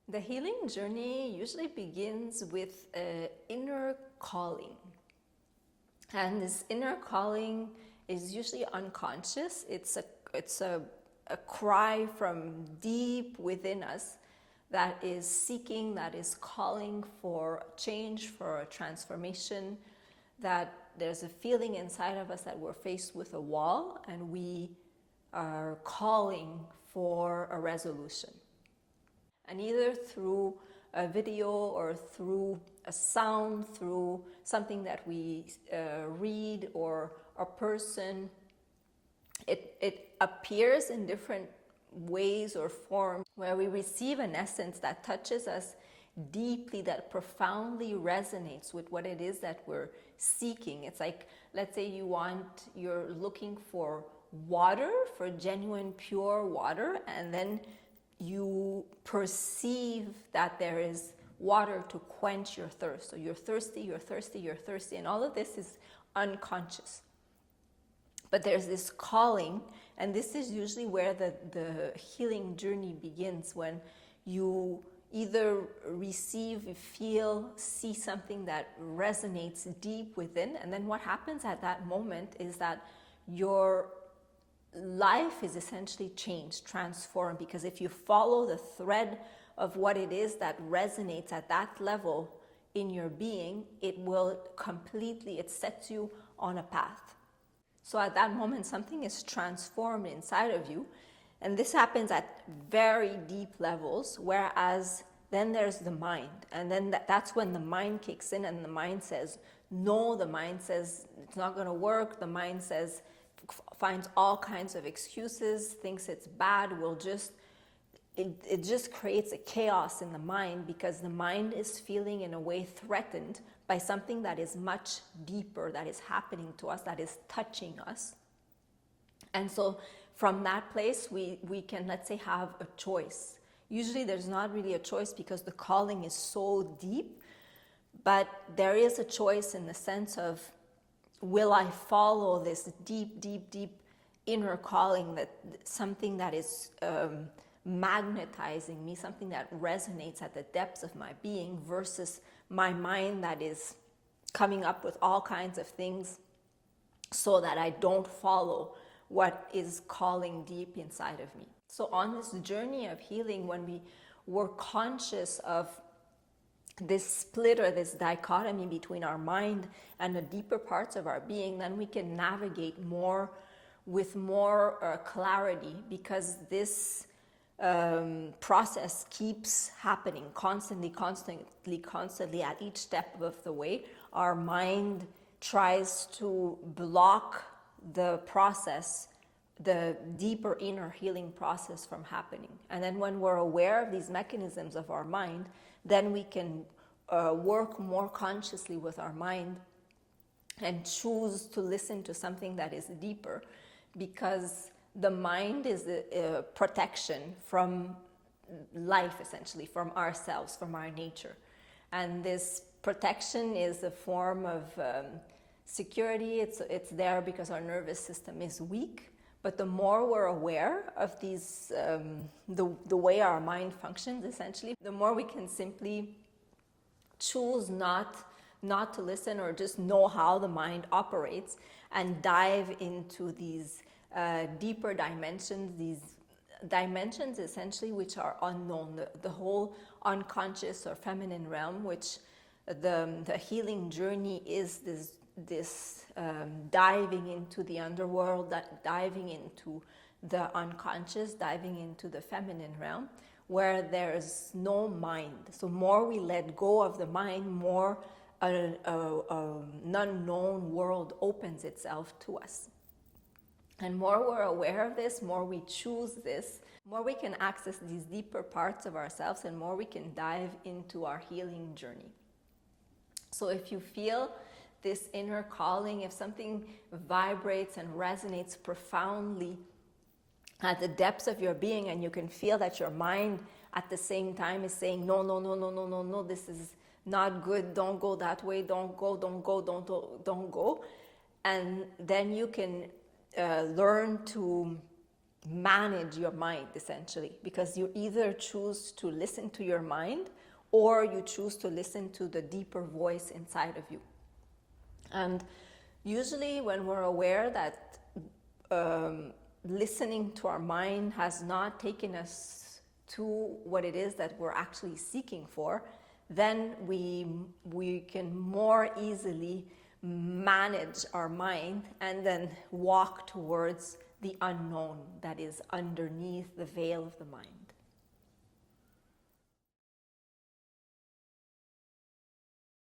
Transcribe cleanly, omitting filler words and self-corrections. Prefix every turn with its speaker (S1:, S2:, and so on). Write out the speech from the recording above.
S1: The healing journey usually begins with an inner calling. And this inner calling is usually unconscious. It's a cry from deep within us that is seeking, that is calling for change, for a transformation, that there's a feeling inside of us that we're faced with a wall and we are calling for a resolution. And either through a video or through a sound, through something that we read or a person, it appears in different ways or forms where we receive an essence that touches us deeply, that profoundly resonates with what it is that we're seeking. It's like, let's say you're looking for water, for genuine pure water, and then you perceive that there is water to quench your thirst. So you're thirsty, and all of this is unconscious. But there's this calling, and this is usually where the healing journey begins, when you either receive, feel, see something that resonates deep within, and then what happens at that moment is that your life is essentially changed, transformed, because if you follow the thread of what it is that resonates at that level in your being, it sets you on a path. So at that moment, something is transformed inside of you, and this happens at very deep levels, whereas then there's the mind, and then that's when the mind kicks in, and the mind says no, the mind says it's not going to work, the mind says, finds all kinds of excuses, thinks it's bad, it just creates a chaos in the mind, because the mind is feeling in a way threatened by something that is much deeper, that is happening to us, that is touching us. And so from that place, we can, let's say, have a choice. Usually there's not really a choice because the calling is so deep, but there is a choice in the sense of, will I follow this deep, deep, deep inner calling, that something that is magnetizing me, something that resonates at the depths of my being, versus my mind that is coming up with all kinds of things so that I don't follow what is calling deep inside of me. So on this journey of healing, when we're conscious of this split or this dichotomy between our mind and the deeper parts of our being, then we can navigate more with more clarity, because this process keeps happening constantly at each step of the way. Our mind tries to block the process, the deeper inner healing process, from happening. And then when we're aware of these mechanisms of our mind, then we can work more consciously with our mind and choose to listen to something that is deeper, because the mind is a protection from life, essentially, from ourselves, from our nature. And this protection is a form of security. It's there because our nervous system is weak. But the more we're aware of these, the way our mind functions, essentially, the more we can simply choose not to listen, or just know how the mind operates, and dive into these deeper dimensions, these dimensions essentially which are unknown, the whole unconscious or feminine realm, which the healing journey is this diving into the underworld, diving into the unconscious, diving into the feminine realm, where there's no mind. So more we let go of the mind, more an unknown world opens itself to us. And more we're aware of this, more we choose this, more we can access these deeper parts of ourselves, and more we can dive into our healing journey. So if you feel this inner calling, if something vibrates and resonates profoundly at the depths of your being, and you can feel that your mind at the same time is saying, no, this is not good, don't go that way, don't go. And then you can learn to manage your mind, essentially, because you either choose to listen to your mind or you choose to listen to the deeper voice inside of you. And usually when we're aware that listening to our mind has not taken us to what it is that we're actually seeking for, then we can more easily manage our mind and then walk towards the unknown that is underneath the veil of the mind.